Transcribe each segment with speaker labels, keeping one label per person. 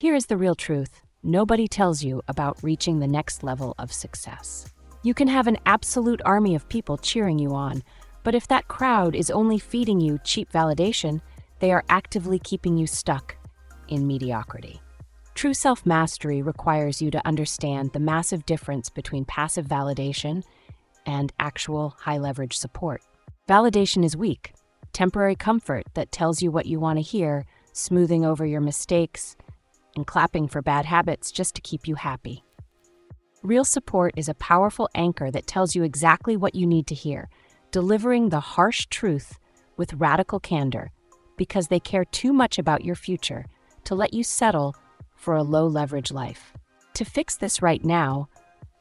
Speaker 1: Here is the real truth. Nobody tells you about reaching the next level of success. You can have an absolute army of people cheering you on, but if that crowd is only feeding you cheap validation, they are actively keeping you stuck in mediocrity. True self-mastery requires you to understand the massive difference between passive validation and actual high-leverage support. Validation is weak, temporary comfort that tells you what you want to hear, smoothing over your mistakes, and clapping for bad habits just to keep you happy. Real support is a powerful anchor that tells you exactly what you need to hear, delivering the harsh truth with radical candor, because they care too much about your future to let you settle for a low-leverage life. To fix this right now,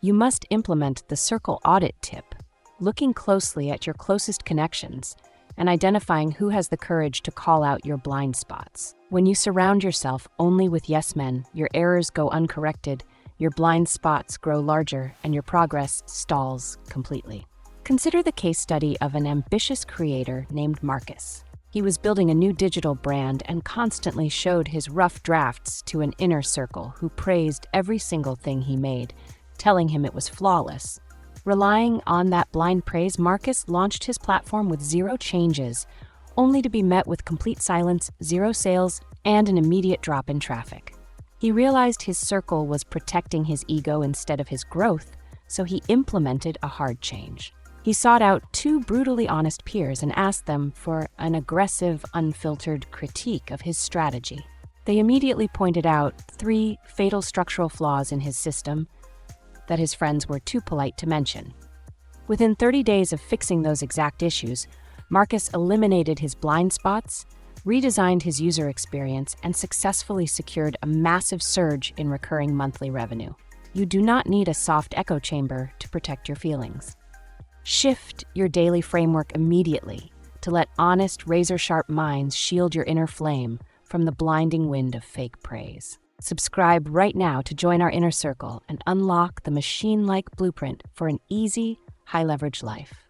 Speaker 1: you must implement the circle audit tip, looking closely at your closest connections and identifying who has the courage to call out your blind spots. When you surround yourself only with yes men, your errors go uncorrected, your blind spots grow larger, and your progress stalls completely. Consider the case study of an ambitious creator named Marcus. He was building a new digital brand and constantly showed his rough drafts to an inner circle who praised every single thing he made, telling him it was flawless. Relying on that blind praise, Marcus launched his platform with 0 changes, only to be met with complete silence, 0 sales, and an immediate drop in traffic. He realized his circle was protecting his ego instead of his growth, so he implemented a hard change. He sought out 2 brutally honest peers and asked them for an aggressive, unfiltered critique of his strategy. They immediately pointed out 3 fatal structural flaws in his system that his friends were too polite to mention. Within 30 days of fixing those exact issues, Marcus eliminated his blind spots, redesigned his user experience, and successfully secured a massive surge in recurring monthly revenue. You do not need a soft echo chamber to protect your feelings. Shift your daily framework immediately to let honest, razor-sharp minds shield your inner flame from the blinding wind of fake praise. Subscribe right now to join our inner circle and unlock the machine-like blueprint for an easy, high-leverage life.